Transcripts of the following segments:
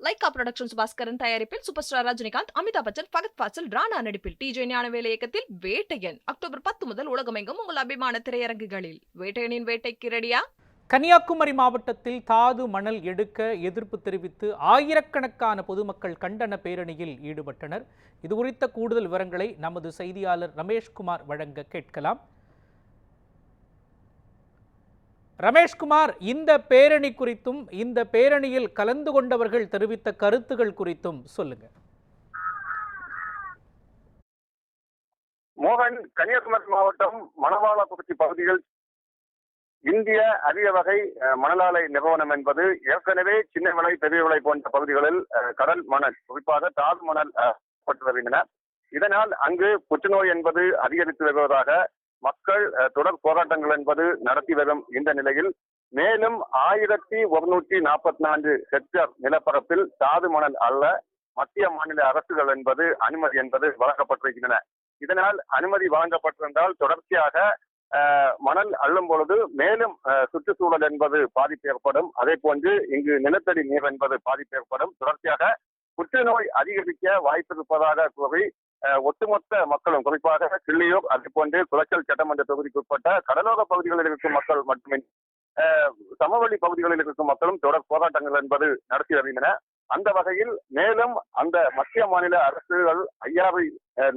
Lyca productions Bhaskaran தயாரிப்பில் super star Rajinikanth, Amitabh Bachchan, Fahadh Fazil, Rana நடிப்பில் DJ Gnanavel இயக்கத்தில் வேட்டையன் அக்டோபர் 10 முதல் உலகமெங்கும் உங்கள் அபிமான திரையரங்குகளில். வேட்டையனின் வேட்டைக்கு ரெடியா? கன்னியாகுமரி மாவட்டத்தில் தாது மணல் எடுக்க எதிர்ப்பு தெரிவித்து ஆயிரக்கணக்கான பொதுமக்கள் கண்டன பேரணியில் ஈடுபட்டனர். இது குறித்த கூடுதல் விவரங்களை நமது செய்தியாளர் ரமேஷ்குமார் வழங்க கேட்கலாம். ரமேஷ்குமார், இந்த பேரணி குறித்தும் இந்த பேரணியில் கலந்து கொண்டவர்கள் தெரிவித்த கருத்துகள் குறித்தும் சொல்லுங்க. மோகன், கன்னியாகுமரி மாவட்டம் மணவாளக்குறிச்சி பகுதியில் இந்திய அரிய வகை மணலாலை நிறுவனம் என்பது ஏற்கனவே சின்ன விலை பெரிய விலை போன்ற பகுதிகளில் கடல் மணல், குறிப்பாக தாது மணல் பட்டு வருகின்றன. இதனால் அங்கு புற்றுநோய் என்பது அதிகரித்து வருவதாக மக்கள் தொடர் போராட்டங்கள் என்பது நடத்தி வரும் இந்த நிலையில் மேலும் 1144 ஹெக்டேர் நிலப்பரப்பில் தாது மணல் அல்ல மத்திய மாநில அரசுகள் என்பது அனுமதி என்பது வழங்கப்பட்டிருக்கின்றன. இதனால் அனுமதி வழங்கப்பட்டிருந்தால் தொடர்ச்சியாக மணல் அள்ளும் பொழுது மேலும் சுற்றுச்சூழல் என்பது பாதிப்பு ஏற்படும். அதே போன்று இங்கு நிலத்தடி நீர் என்பது பாதிப்பு ஏற்படும். தொடர்ச்சியாக புற்றுநோய் அதிகரிக்க வாய்ப்பு இருப்பதாக கூறி ஒட்டுமொத்த மக்களும், குறிப்பாக கிள்ளியூர், அதே போன்று குளச்சல் சட்டமன்ற தொகுதிக்கு உட்பட்ட கடலோர பகுதிகளில் இருக்கும் மக்கள் மட்டுமின்றி சமவெளி பகுதிகளில் இருக்கும் மக்களும் தொடர் போராட்டங்கள் என்பது நடத்தி வருகின்றன. அந்த வகையில் மேலும் அந்த மத்திய மாநில அரசுகள் ஐயாவை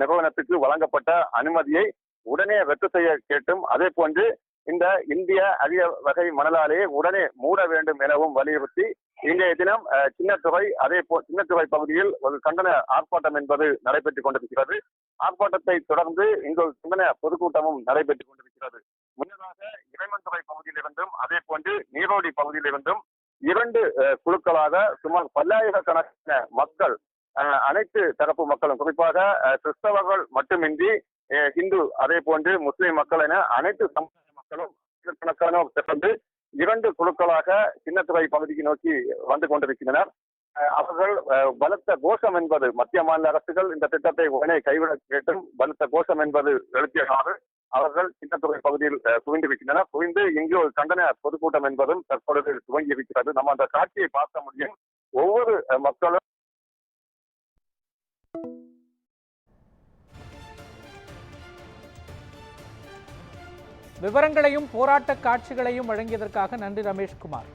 நிறுவனத்துக்கு வழங்கப்பட்ட அனுமதியை உடனே ரத்து செய்ய கேட்டும், அதே போன்று இந்த இந்திய அரிய வகை மணலாலையை உடனே மூட வேண்டும் எனவும் வலியுறுத்தி இன்றைய தினம் சின்னத்துறை, அதே போல் சின்னத்துறை பகுதியில் ஒரு கண்டன ஆர்ப்பாட்டம் என்பது நடைபெற்றுக் கொண்டிருக்கிறது. ஆர்ப்பாட்டத்தை தொடர்ந்து இங்கு கண்டன பொதுக்கூட்டமும் நடைபெற்றுக் கொண்டிருக்கிறது. முன்னதாக இறைமன்துறை பகுதியிலிருந்தும் அதே போன்று நீரோடி பகுதியிலிருந்தும் 2 குழுக்களாக சுமார் பல்லாயிரக்கணக்கான மக்கள், அனைத்து தரப்பு மக்களும், குறிப்பாக கிறிஸ்தவர்கள் மட்டுமின்றி இந்து, அதே போன்று முஸ்லிம் மக்கள் என அனைத்து சமுதாய மக்களும் கணக்கானோர் திறந்து 2 குழுக்களாக சின்னத்துறை பகுதிக்கு நோக்கி வந்து கொண்டிருக்கின்றனர். அவர்கள் பலத்த கோஷம் என்பது மத்திய மாநில அரசுகள் இந்த திட்டத்தை உடனே கைவிட கேட்டும் பலத்த கோஷம் என்பது எழுப்பியவாறு அவர்கள் சின்னத்துறை பகுதியில் குவிந்திருக்கின்றனர். குவிந்து இங்கு ஒரு கண்டன பொதுக்கூட்டம் என்பதும் தற்பொழுது துவங்கி இருக்கிறது. நம்ம அந்த காட்சியை பார்க்க முடியும். ஒவ்வொரு மக்களும் விவரங்களையும் போராட்ட காட்சிகளையும் வழங்கியதற்காக நன்றி ரமேஷ்குமார்.